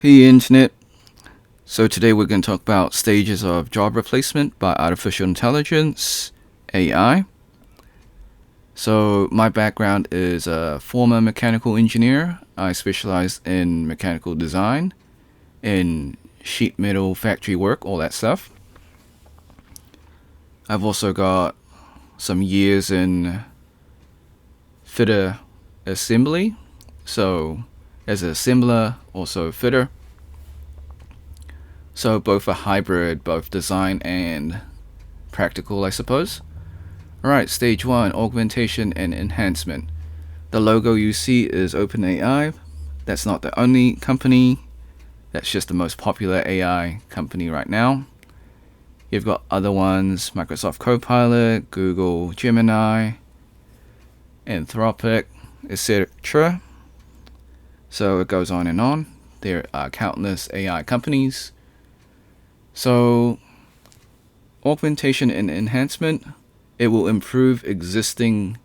Hey Internet. So today we're going to talk about stages of job replacement by artificial intelligence, AI. So my background is a former mechanical engineer. I specialize in mechanical design, in sheet metal factory work, all that stuff. I've also got some years in fitter assembly. So as an assembler, also fitter. So both a hybrid, both design and practical, I suppose. Alright, stage 1, augmentation and enhancement. The logo you see is OpenAI. That's not the only company. That's just the most popular AI company right now. You've got other ones, Microsoft Copilot, Google Gemini, Anthropic, etc. So it goes on and on. There are countless AI companies. So augmentation and enhancement, it will improve existing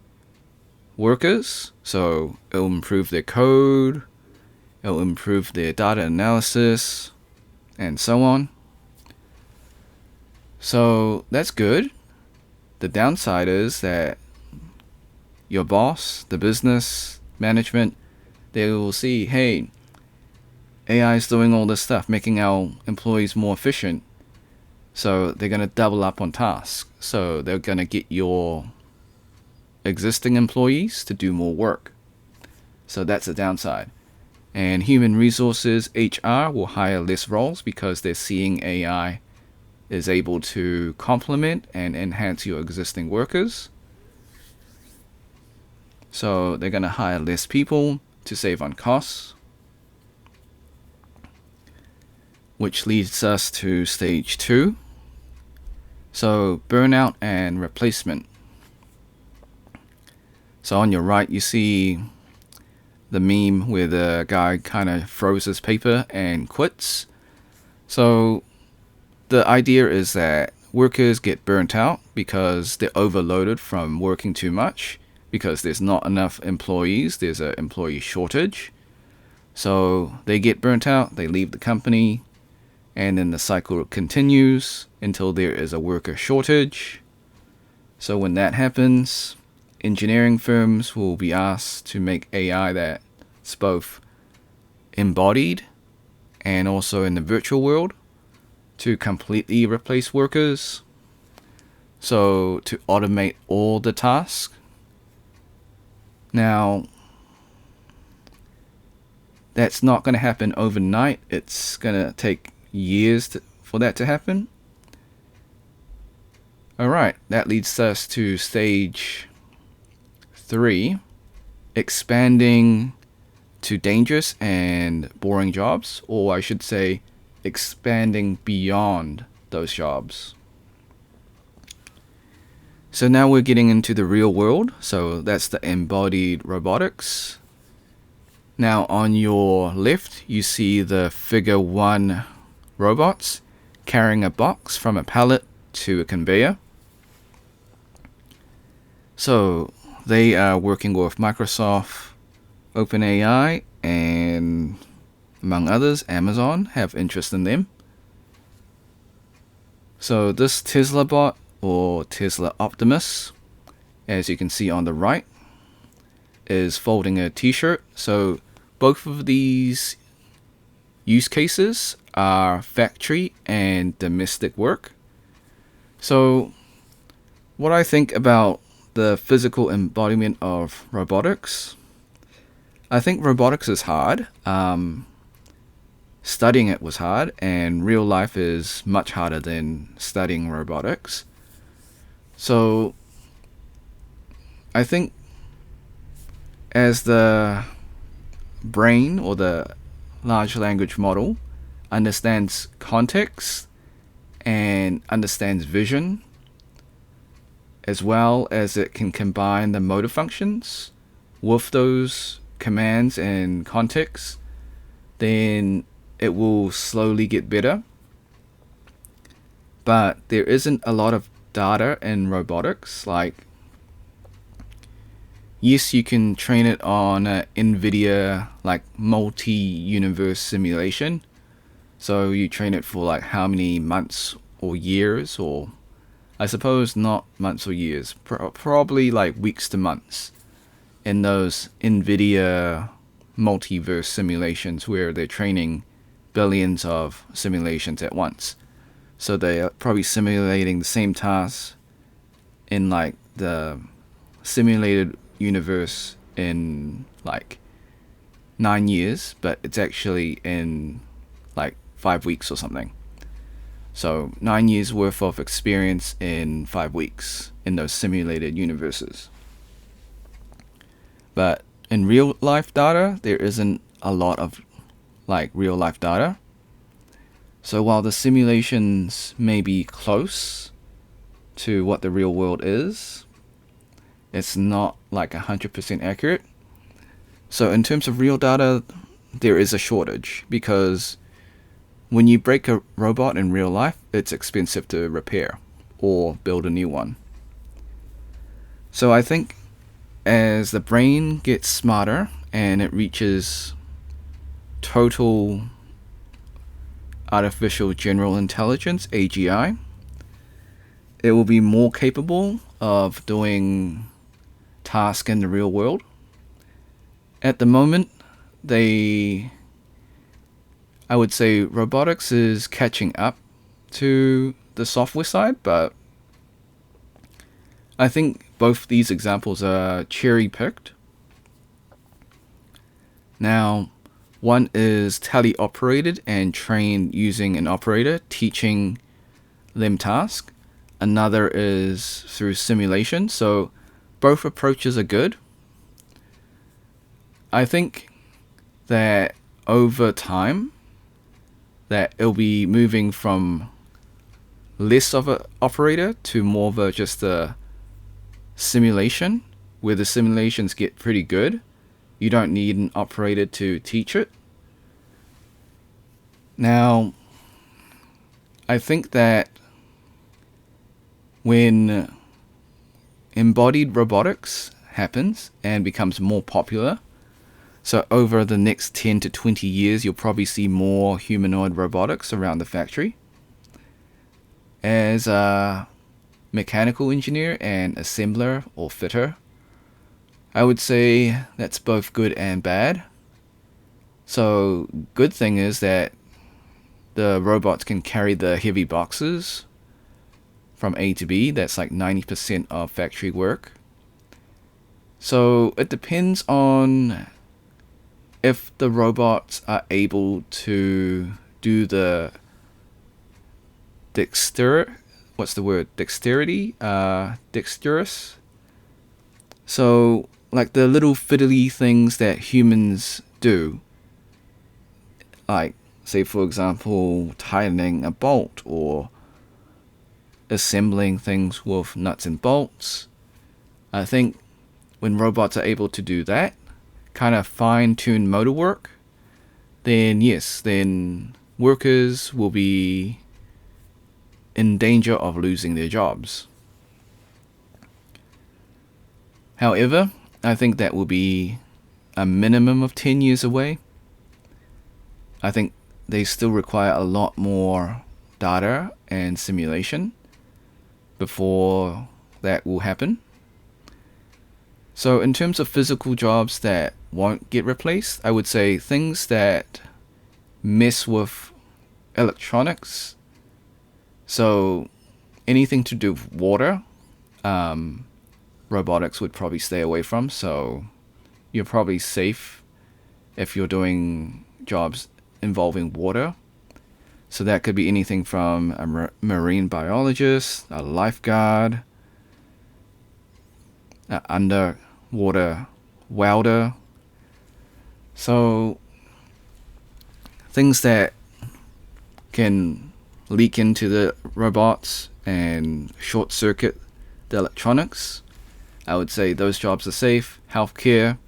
workers. So it'll improve their code, it'll improve their data analysis, and so on. So that's good. The downside is that your boss, the business management, they will see, hey, AI is doing all this stuff, making our employees more efficient. So they're going to double up on tasks. So they're going to get your existing employees to do more work. So that's the downside. And human resources, HR, will hire less roles because they're seeing AI is able to complement and enhance your existing workers. So they're going to hire less people to save on costs. Which leads us to stage 2. So burnout and replacement. So on your right, you see the meme where the guy kind of throws his paper and quits. So the idea is that workers get burnt out because they're overloaded from working too much, because there's not enough employees, there's an employee shortage. So they get burnt out, they leave the company, and then the cycle continues until there is a worker shortage. So when that happens, engineering firms will be asked to make AI that's both embodied and also in the virtual world to completely replace workers. So to automate all the tasks. Now, that's not going to happen overnight. It's going to take years for that to happen. Alright, that leads us to stage 3, expanding to dangerous and boring jobs, or I should say expanding beyond those jobs. So now we're getting into the real world, so that's the embodied robotics. Now on your left, you see the figure 1 robots carrying a box from a pallet to a conveyor. So they are working with Microsoft, OpenAI, and among others, Amazon have interest in them. So this Tesla bot, or Tesla Optimus, as you can see on the right, is folding a t-shirt. So both of these use cases are factory and domestic work. So what I think about the physical embodiment of robotics, I think robotics is hard. Studying it was hard, and real life is much harder than studying robotics. So I think as the brain or the large language model understands context and understands vision, as well as it can combine the motor functions with those commands and context, then it will slowly get better. But there isn't a lot of data in robotics. Like, yes, you can train it on NVIDIA like multi-universe simulation. So you train it for like how many months or years, or I suppose not months or years, probably like weeks to months in those NVIDIA multiverse simulations where they're training billions of simulations at once. So they are probably simulating the same tasks in like the simulated universe in like 9 years, but it's actually in like 5 weeks or something. So 9 years worth of experience in 5 weeks in those simulated universes. But in real life data, there isn't a lot of like real life data. So while the simulations may be close to what the real world is, it's not like 100% accurate. So in terms of real data, there is a shortage because when you break a robot in real life, it's expensive to repair or build a new one. So I think as the brain gets smarter and it reaches total artificial general intelligence, AGI, it will be more capable of doing tasks in the real world. At the moment, I would say robotics is catching up to the software side, but I think both these examples are cherry picked. Now, one is teleoperated and trained using an operator teaching them tasks. Another is through simulation. So both approaches are good. I think that over time, that it'll be moving from less of an operator to more of just a simulation, where the simulations get pretty good. You don't need an operator to teach it. Now, I think that when embodied robotics happens and becomes more popular, so over the next 10 to 20 years, you'll probably see more humanoid robotics around the factory. As a mechanical engineer and assembler or fitter, I would say that's both good and bad. So, good thing is that the robots can carry the heavy boxes from A to B. That's like 90% of factory work. So, it depends on if the robots are able to do the dexterous. So, like the little fiddly things that humans do, like, say, for example, tightening a bolt or assembling things with nuts and bolts. I think when robots are able to do that, kind of fine-tune motor work, then yes, then workers will be in danger of losing their jobs. However, I think that will be a minimum of 10 years away. I think they still require a lot more data and simulation before that will happen. So in terms of physical jobs that won't get replaced, I would say things that mess with electronics. So anything to do with water, robotics would probably stay away from. So you're probably safe if you're doing jobs involving water. So that could be anything from a marine biologist, a lifeguard, an underwater welder. So things that can leak into the robots and short circuit the electronics, I would say those jobs are safe. Healthcare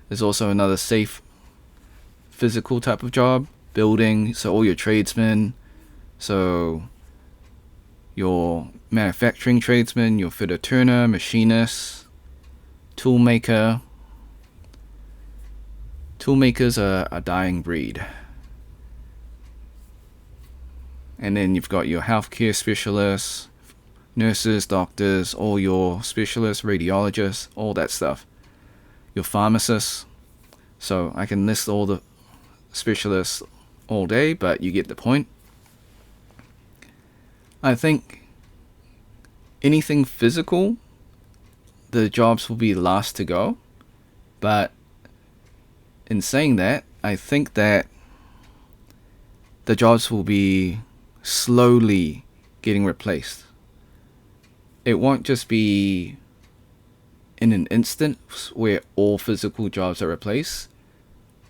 is also another safe physical type of job. Building, so all your tradesmen, so your manufacturing tradesmen, your fitter turner, machinists, toolmaker. Toolmakers are a dying breed. And then you've got your healthcare specialists, nurses, doctors, all your specialists, radiologists, all that stuff. Your pharmacists. So I can list all the specialists all day, but you get the point. I think anything physical, the jobs will be last to go. But in saying that, I think that the jobs will be slowly getting replaced. It won't just be in an instant where all physical jobs are replaced.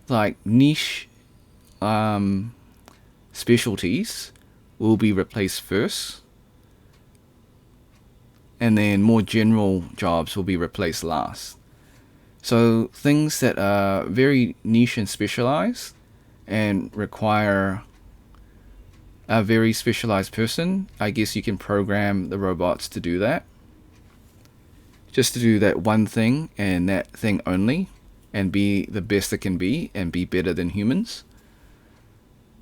Like niche specialties will be replaced first, and then more general jobs will be replaced last. So things that are very niche and specialized and require a very specialized person, I guess you can program the robots to do that. Just to do that one thing and that thing only, and be the best it can be and be better than humans.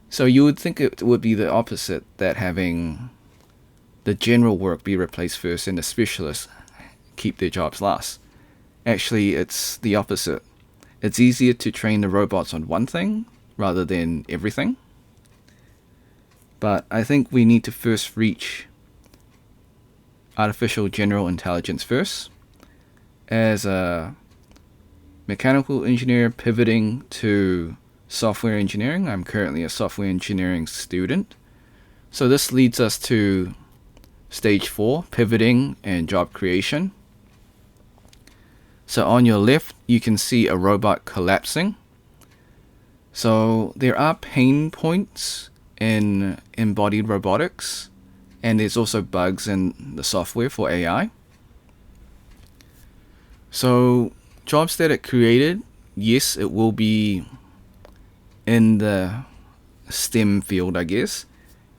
So you would think it would be the opposite, that having the general work be replaced first and the specialists keep their jobs last. Actually, it's the opposite. It's easier to train the robots on one thing rather than everything. But I think we need to first reach artificial general intelligence first. As a mechanical engineer pivoting to software engineering, I'm currently a software engineering student. So this leads us to stage 4, pivoting and job creation. So on your left, you can see a robot collapsing. So there are pain points in embodied robotics, and there's also bugs in the software for AI. So jobs that it created, yes, it will be in the STEM field, I guess.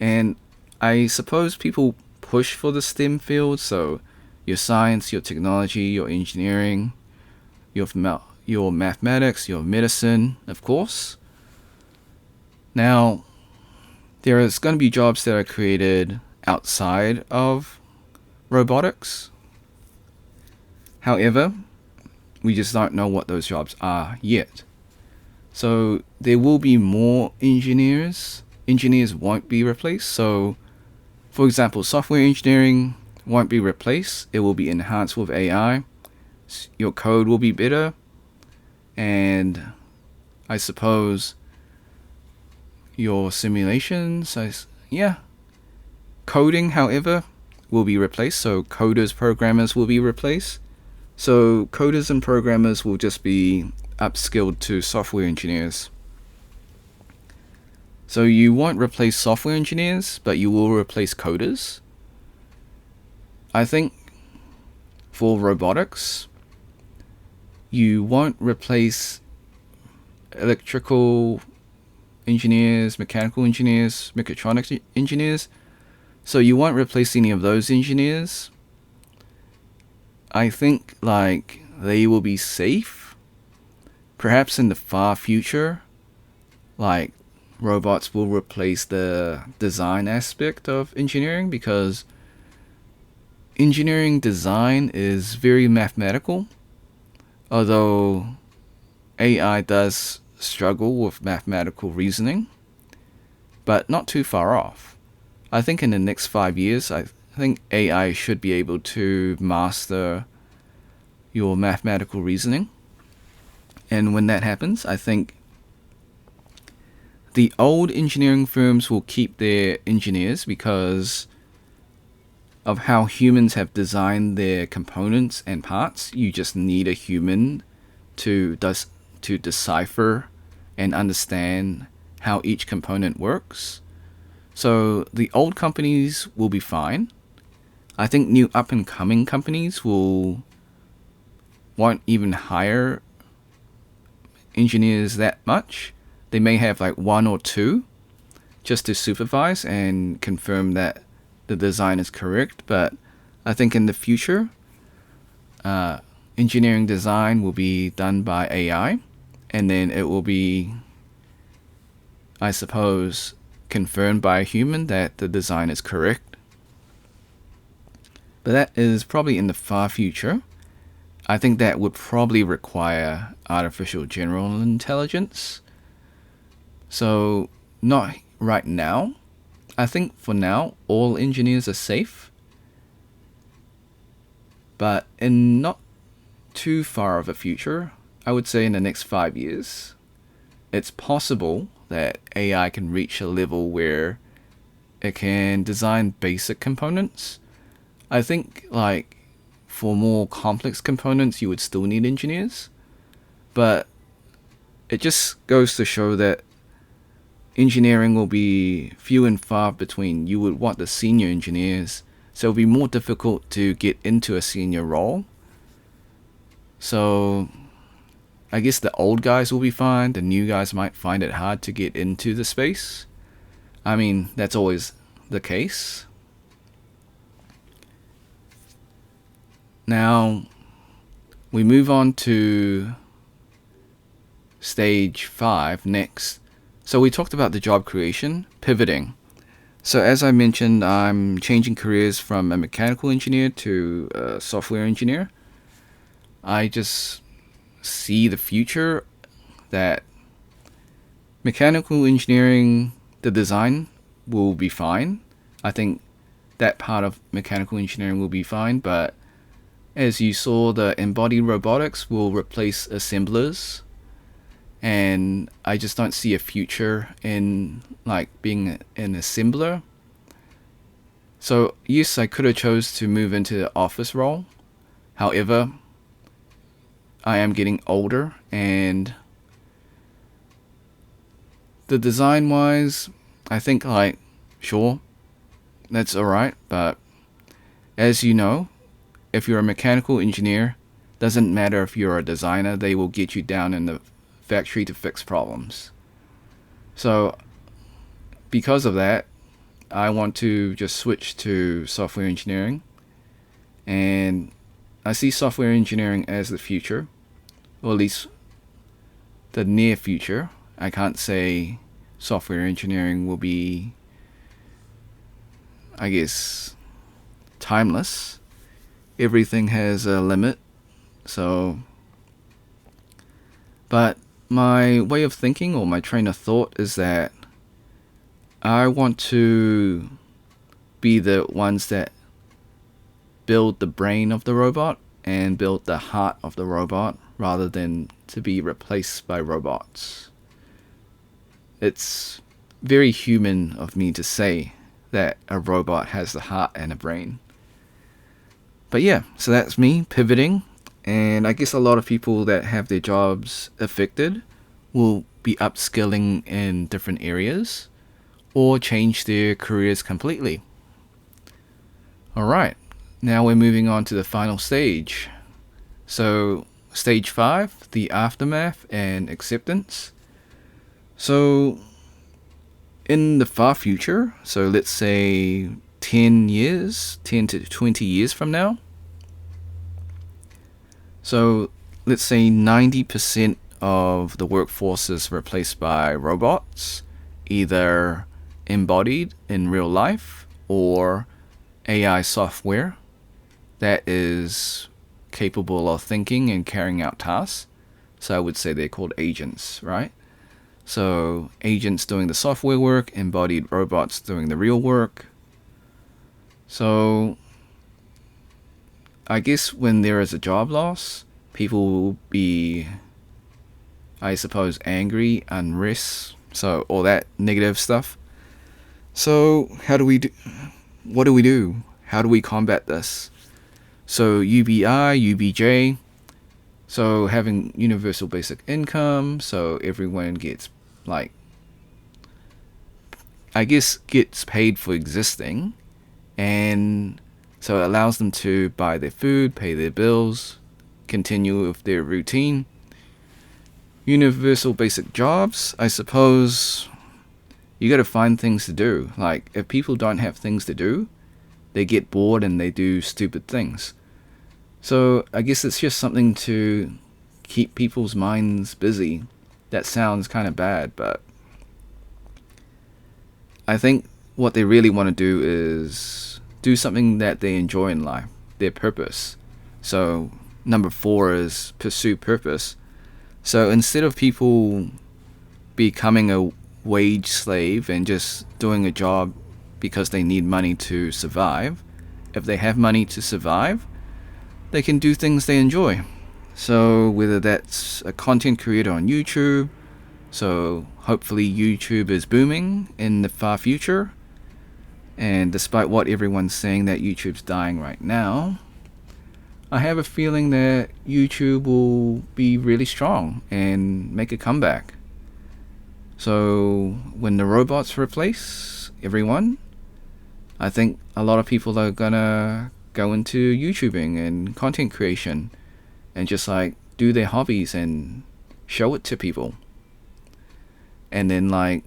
And I suppose people push for the STEM field, so your science, your technology, your engineering, your mathematics, your medicine, of course. Now, there is going to be jobs that are created outside of robotics. However, we just don't know what those jobs are yet. So there will be more engineers. Engineers won't be replaced. So, for example, software engineering won't be replaced. It will be enhanced with AI. Your code will be better. And I suppose your simulations, coding, however, will be replaced. So coders, programmers will be replaced. So coders and programmers will just be upskilled to software engineers. So you won't replace software engineers, but you will replace coders. I think for robotics, you won't replace electrical engineers, mechanical engineers, mechatronics engineers. So you won't replace any of those engineers. I think they will be safe. Perhaps in the far future, robots will replace the design aspect of engineering, because engineering design is very mathematical. Although AI does struggle with mathematical reasoning, but not too far off. I think in the next 5 years, I think AI should be able to master your mathematical reasoning. And when that happens, I think the old engineering firms will keep their engineers because of how humans have designed their components and parts. You just need a human to decipher and understand how each component works. So the old companies will be fine. I think new up-and-coming companies won't even hire engineers that much. They may have 1 or 2 just to supervise and confirm that the design is correct. But I think in the future, engineering design will be done by AI, and then it will be, I suppose, confirmed by a human that the design is correct. But that is probably in the far future. I think that would probably require artificial general intelligence. So, not right now. I think for now, all engineers are safe. But in not too far of a future, I would say in the next 5 years, it's possible that AI can reach a level where it can design basic components. I think, like, for more complex components, you would still need engineers. But it just goes to show that engineering will be few and far between. You would want the senior engineers, so it'll be more difficult to get into a senior role. So I guess the old guys will be fine. The new guys might find it hard to get into the space. I mean, that's always the case. Now, we move on to stage 5 next. So we talked about the job creation, pivoting. So as I mentioned, I'm changing careers from a mechanical engineer to a software engineer. I just see the future that mechanical engineering, the design will be fine. I think that part of mechanical engineering will be fine, but as you saw, the embodied robotics will replace assemblers, and I just don't see a future in like being an assembler. So yes, I could have chose to move into the office role. However, I am getting older, and the design wise, I think, like, sure, that's alright, but as you know, if you're a mechanical engineer, doesn't matter if you're a designer, they will get you down in the factory to fix problems. So because of that, I want to just switch to software engineering, and I see software engineering as the future, or at least the near future. I can't say software engineering will be, I guess, timeless. Everything has a limit. So, but my way of thinking, or my train of thought, is that I want to be the ones that build the brain of the robot and build the heart of the robot, rather than to be replaced by robots. It's very human of me to say that a robot has the heart and a brain. But yeah, so that's me pivoting, and I guess a lot of people that have their jobs affected will be upskilling in different areas or change their careers completely. Alright, now we're moving on to the final stage. So, stage 5, the aftermath and acceptance. So, in the far future, so let's say 10 to 20 years from now. So let's say 90% of the workforce is replaced by robots, either embodied in real life or AI software that is capable of thinking and carrying out tasks. So I would say they're called agents, right? So agents doing the software work, embodied robots doing the real work. So I guess when there is a job loss, people will be, I suppose, angry, unrest, so all that negative stuff. So how do we do? What do we do? How do we combat this? So UBI, UBJ, so having universal basic income, so everyone gets, like, I guess gets paid for existing, and so it allows them to buy their food, pay their bills, continue with their routine. Universal basic jobs, I suppose you gotta find things to do. Like, if people don't have things to do, they get bored and they do stupid things. So I guess it's just something to keep people's minds busy. That sounds kind of bad, but I think what they really want to do is do something that they enjoy in life, their purpose. So number 4 is pursue purpose. So instead of people becoming a wage slave and just doing a job because they need money to survive, if they have money to survive, they can do things they enjoy. So whether that's a content creator on YouTube, so hopefully YouTube is booming in the far future, and despite what everyone's saying that YouTube's dying right now, I have a feeling that YouTube will be really strong and make a comeback. So when the robots replace everyone, I think a lot of people are gonna go into YouTubing and content creation and just like do their hobbies and show it to people. And then like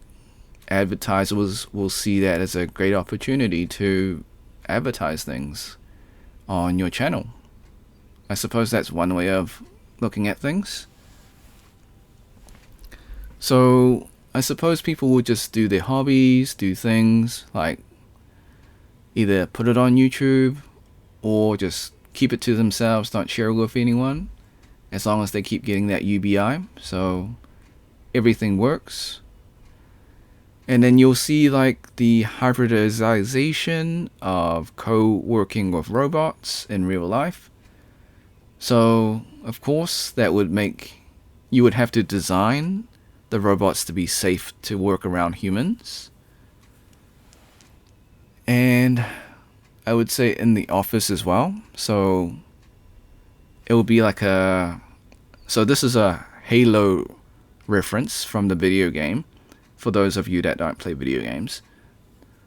advertisers will see that as a great opportunity to advertise things on your channel. I suppose that's one way of looking at things. So I suppose people will just do their hobbies, do things like either put it on YouTube or just keep it to themselves, don't share it with anyone, as long as they keep getting that UBI. So everything works. And then you'll see like the hybridization of co-working with robots in real life. So of course that would make, you would have to design the robots to be safe to work around humans. And I would say in the office as well. So it will be like so this is a Halo reference from the video game, for those of you that don't play video games.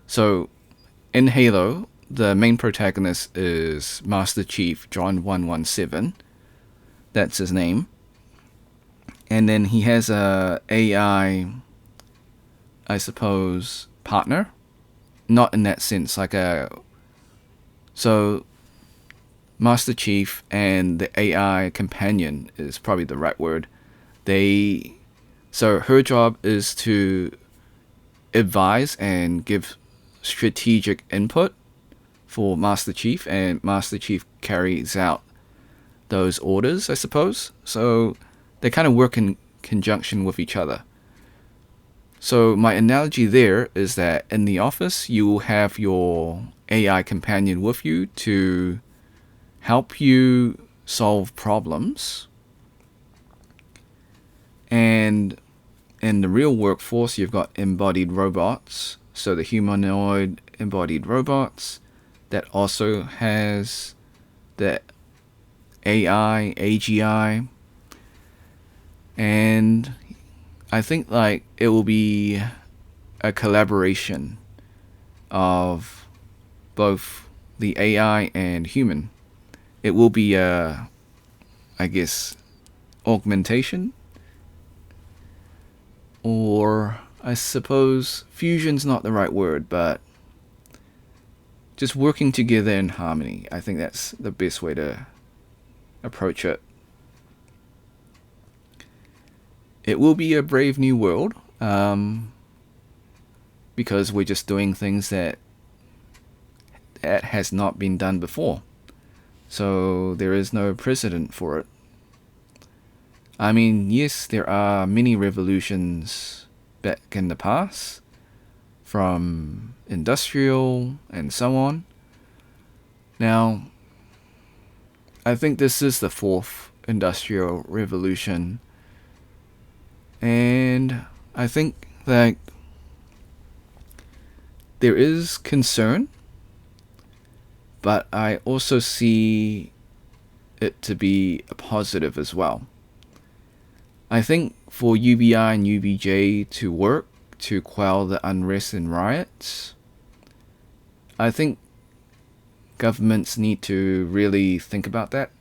So in Halo, the main protagonist is Master Chief John 117. That's his name. And then he has a AI, I suppose, partner. Not in that sense, like so Master Chief and the AI companion is probably the right word. So her job is to advise and give strategic input for Master Chief, and Master Chief carries out those orders, I suppose. So they kind of work in conjunction with each other. So my analogy there is that in the office, you will have your AI companion with you to help you solve problems. And in the real workforce, you've got embodied robots. So the humanoid embodied robots that also has the AI, AGI. And I think like it will be a collaboration of both the AI and human. It will be a, I guess, augmentation, or I suppose fusion's not the right word, but just working together in harmony. I think that's the best way to approach it. It will be a brave new world, because we're just doing things that has not been done before. So there is no precedent for it. I mean, yes, there are many revolutions back in the past, from industrial and so on. Now, I think this is the 4th industrial revolution. And I think that there is concern, but I also see it to be a positive as well. I think for UBI and UBJ to work to quell the unrest and riots, I think governments need to really think about that.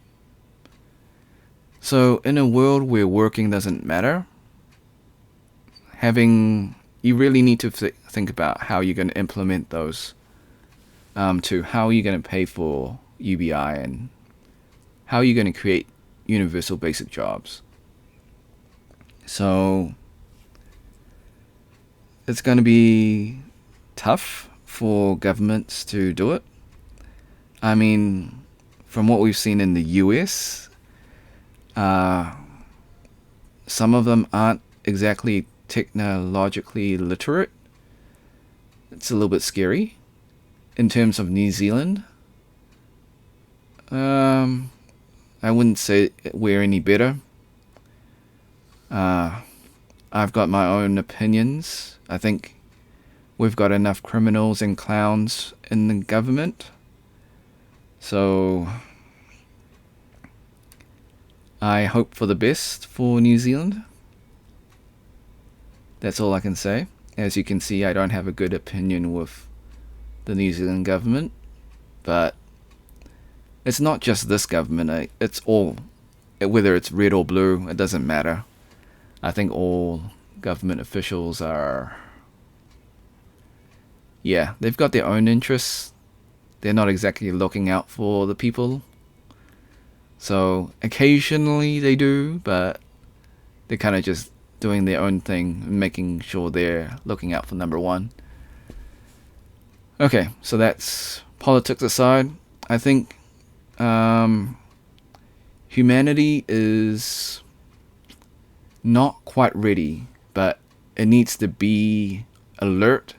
So in a world where working doesn't matter, you really need to think about how you're going to implement those, to how you're going to pay for UBI and how are you going to create universal basic jobs? So it's going to be tough for governments to do it. I mean, from what we've seen in the US, some of them aren't exactly technologically literate. It's a little bit scary. In terms of New Zealand, I wouldn't say we're any better. I've got my own opinions. I think we've got enough criminals and clowns in the government. So I hope for the best for New Zealand. That's all I can say. As you can see, I don't have a good opinion with the New Zealand government, but it's not just this government. It's all, whether it's red or blue, it doesn't matter. I think all government officials are, yeah, they've got their own interests. They're not exactly looking out for the people. So occasionally they do, but they're kind of just doing their own thing and making sure they're looking out for number one. Okay, so that's politics aside. I think humanity is not quite ready, but it needs to be alert.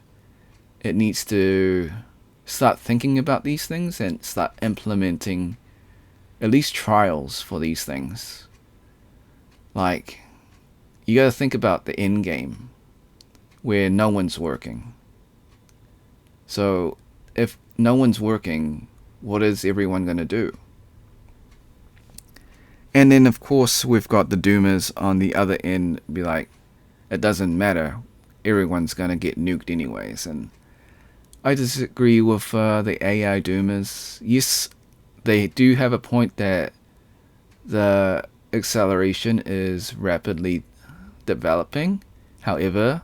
It needs to start thinking about these things and start implementing at least trials for these things. Like, you gotta think about the end game where no one's working. So if no one's working, what is everyone gonna do? And then of course we've got the doomers on the other end be like, it doesn't matter, everyone's gonna get nuked anyways. And I disagree with the AI doomers. Yes, they do have a point that the acceleration is rapidly developing. However,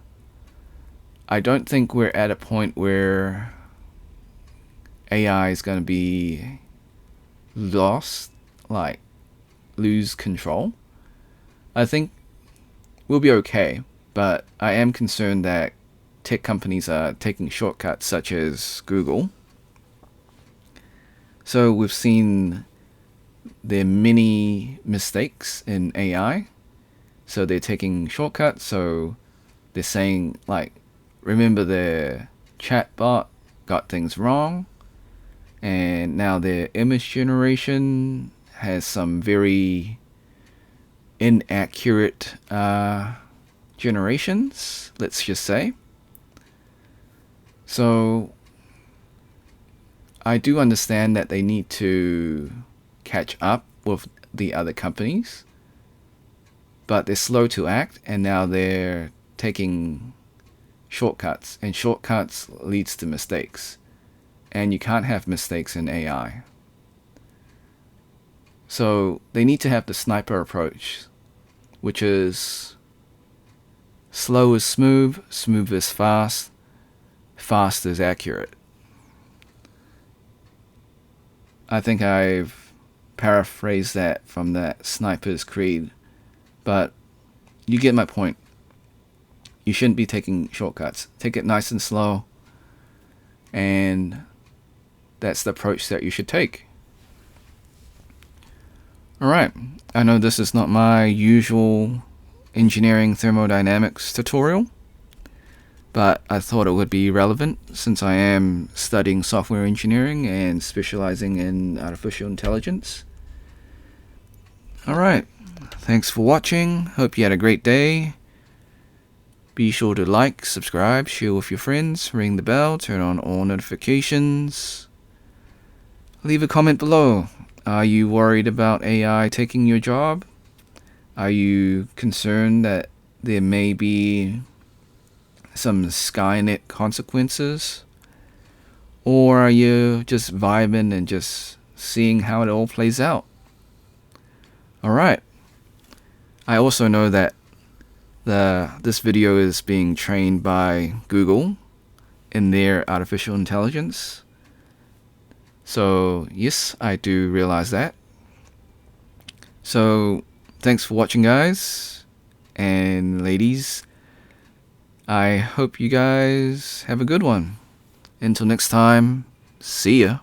I don't think we're at a point where AI is going to be lost, like lose control. I think we'll be okay, but I am concerned that tech companies are taking shortcuts such as Google. So we've seen there are many mistakes in AI. So they're taking shortcuts. So they're saying, like, remember their chatbot got things wrong, and now their image generation has some very inaccurate generations, let's just say. So I do understand that they need to catch up with the other companies, but they're slow to act, and now they're taking shortcuts, and shortcuts leads to mistakes, and you can't have mistakes in AI. So they need to have the sniper approach, which is slow is smooth, smooth is fast, fast is accurate. I think I've paraphrased that from that Sniper's Creed, but you get my point. You shouldn't be taking shortcuts. Take it nice and slow, and that's the approach that you should take. Alright, I know this is not my usual engineering thermodynamics tutorial, but I thought it would be relevant since I am studying software engineering and specializing in artificial intelligence. Alright, thanks for watching. Hope you had a great day. Be sure to like, subscribe, share with your friends, ring the bell, turn on all notifications. Leave a comment below. Are you worried about AI taking your job? Are you concerned that there may be some Skynet consequences? Or are you just vibing and just seeing how it all plays out? Alright. I also know that this video is being trained by Google in their artificial intelligence. So yes, I do realize that. So thanks for watching, guys and ladies. I hope you guys have a good one. Until next time, see ya.